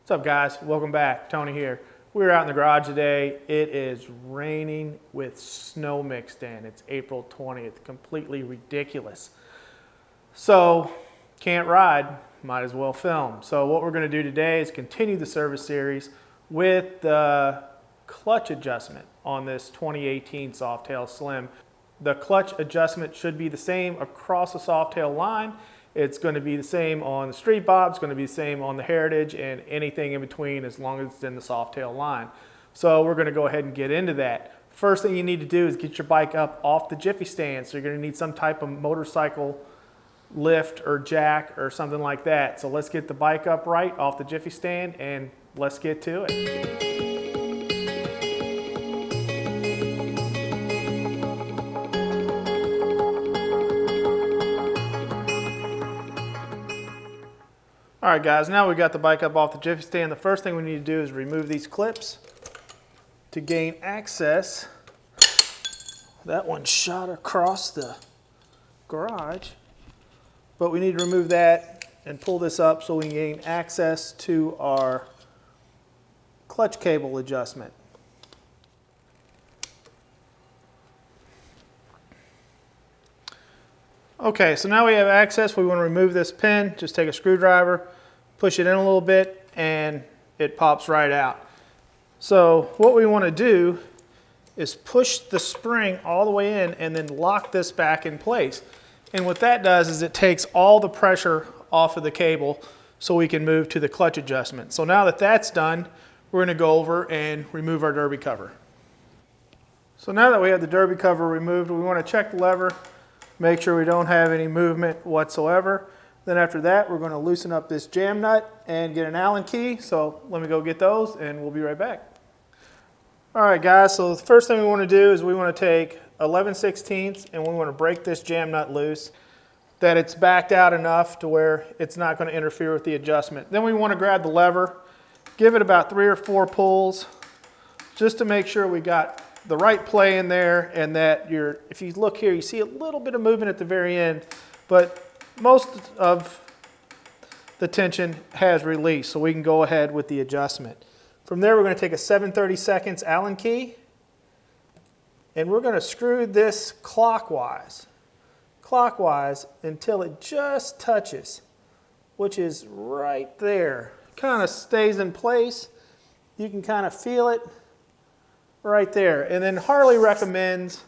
What's up, guys? Welcome back. Tony here. We're out in the garage today. It is raining with snow mixed in. It's April 20th. Completely ridiculous. So, can't ride. Might as well film. So what we're going to do today is continue the service series with the clutch adjustment on this 2018 Softail Slim. The clutch adjustment should be the same across the Softail line. It's going to be the same on the Street Bob, it's going to be the same on the Heritage, and anything in between as long as it's in the Softail line. So we're going to go ahead and get into that. First thing you need to do is get your bike up off the jiffy stand. So you're going to need some type of motorcycle lift or jack or something like that. So let's get the bike up right off the jiffy stand and let's get to it. All right, guys, now we got the bike up off the jiffy stand. The first thing we need to do is remove these clips to gain access. That one shot across the garage, but we need to remove that and pull this up so we can gain access to our clutch cable adjustment. Okay, so now we have access. We want to remove this pin. Just take a screwdriver, push it in a little bit, and it pops right out. So what we want to do is push the spring all the way in and then lock this back in place. And what that does is it takes all the pressure off of the cable so we can move to the clutch adjustment. So now that that's done, we're going to go over and remove our derby cover. So now that we have the derby cover removed, we want to check the lever. Make sure we don't have any movement whatsoever. Then after that, we're going to loosen up this jam nut and get an Allen key. So let me go get those and we'll be right back. All right, guys, so the first thing we want to do is we want to take 11/16 and we want to break this jam nut loose, that it's backed out enough to where it's not going to interfere with the adjustment. Then we want to grab the lever, give it about 3 or 4 pulls just to make sure we got the right play in there, and that if you look here, you see a little bit of movement at the very end, but most of the tension has released, so we can go ahead with the adjustment. From there, we're going to take a 7/32 Allen key, and we're going to screw this clockwise until it just touches, which is right there. Kind of stays in place. You can kind of feel it right there. And then Harley recommends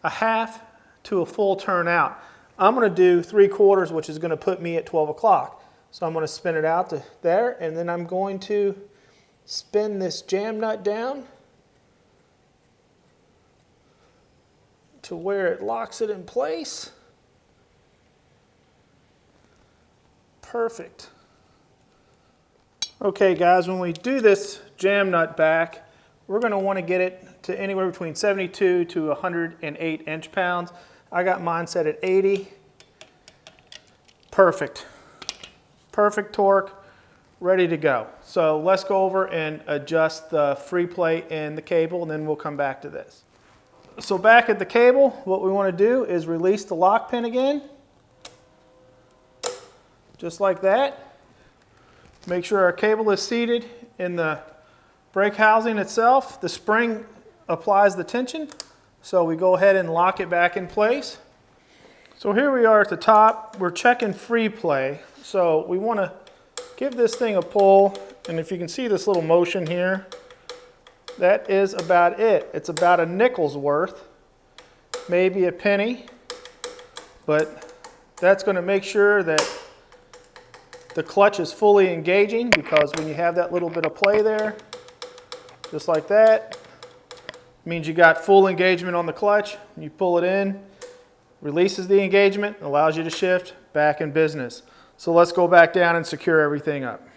a half to a full turn out. I'm going to do 3/4, which is going to put me at 12 o'clock. So I'm going to spin it out to there, and then I'm going to spin this jam nut down to where it locks it in place. Perfect. Okay, guys, when we do this jam nut back, we're going to want to get it to anywhere between 72 to 108 inch-pounds. I got mine set at 80. Perfect. Perfect torque, ready to go. So let's go over and adjust the free play in the cable, and then we'll come back to this. So back at the cable, what we want to do is release the lock pin again. Just like that. Make sure our cable is seated in the brake housing itself. The spring applies the tension, so we go ahead and lock it back in place. So here we are at the top. We're checking free play, so we want to give this thing a pull, and if you can see this little motion here, that is about it. It's about a nickel's worth, maybe a penny, but that's going to make sure that the clutch is fully engaging, because when you have that little bit of play there, just like that, means you got full engagement on the clutch. You pull it in, releases the engagement, allows you to shift, back in business. So let's go back down and secure everything up.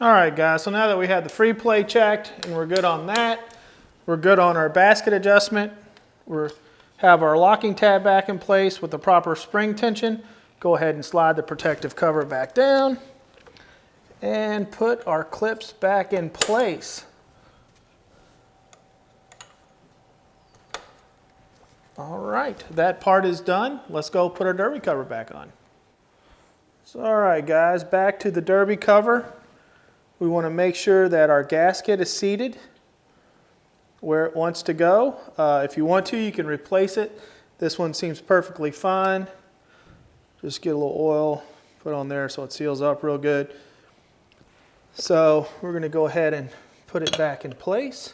All right, guys, so now that we have the free play checked and we're good on that, we're good on our basket adjustment, we have our locking tab back in place with the proper spring tension. Go ahead and slide the protective cover back down and put our clips back in place. All right, that part is done. Let's go put our derby cover back on. So, all right, guys, back to the derby cover. We want to make sure that our gasket is seated where it wants to go. If you want to, you can replace it. This one seems perfectly fine. Just get a little oil, put on there so it seals up real good. So we're going to go ahead and put it back in place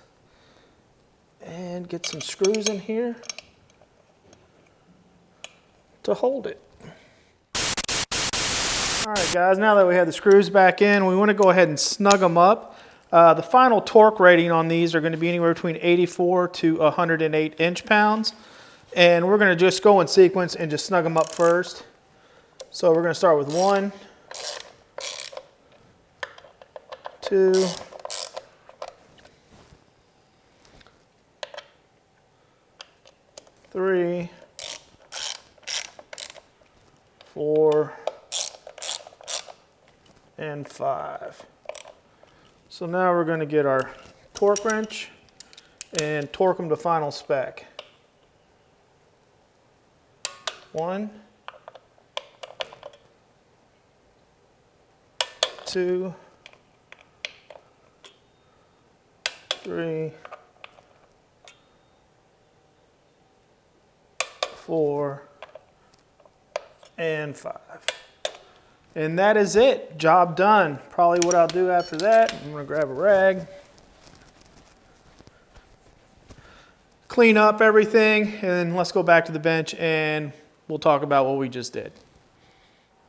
and get some screws in here to hold it. All right, guys, now that we have the screws back in, we want to go ahead and snug them up. The final torque rating on these are going to be anywhere between 84 to 108 inch-pounds. And we're going to just go in sequence and just snug them up first. So we're going to start with 1, 2, 3, 4, and 5. So now we're going to get our torque wrench and torque them to final spec. 1, 2, 3, 4, and 5. And that is it. Job done. Probably what I'll do after that, I'm going to grab a rag, clean up everything, and then let's go back to the bench and we'll talk about what we just did.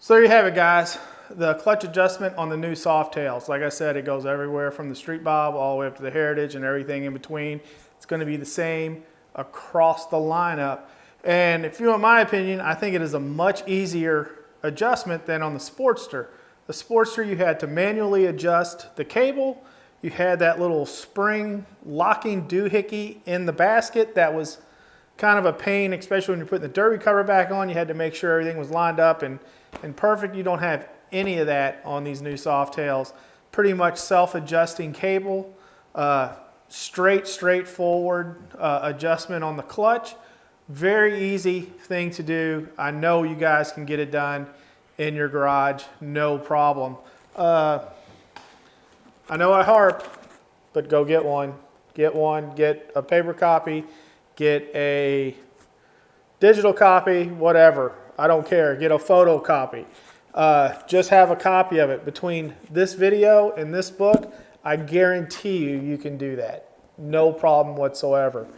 So there you have it, guys. The clutch adjustment on the new Softails. Like I said, it goes everywhere from the Street Bob all the way up to the Heritage and everything in between. It's going to be the same across the lineup. And if you want my opinion, I think it is a much easier adjustment than on the Sportster. The Sportster, you had to manually adjust the cable. You had that little spring locking doohickey in the basket that was kind of a pain, especially when you're putting the derby cover back on. You had to make sure everything was lined up and perfect. You don't have any of that on these new Softails. Pretty much self-adjusting cable, straightforward adjustment on the clutch. Very easy thing to do. I know you guys can get it done in your garage, no problem. I know I harp, but go get one. Get one, get a paper copy, get a digital copy, whatever. I don't care, get a photocopy. Just have a copy of it. Between this video and this book, I guarantee you can do that. No problem whatsoever.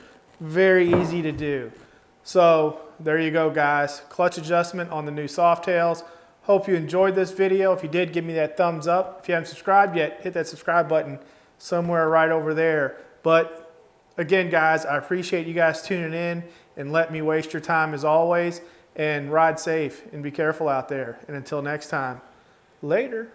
Very easy to do. So there you go, guys. Clutch adjustment on the new Softails. Hope you enjoyed this video. If you did, give me that thumbs up. If you haven't subscribed yet, hit that subscribe button somewhere right over there. But again, guys, I appreciate you guys tuning in and let me waste your time as always. And ride safe and be careful out there. And until next time, later.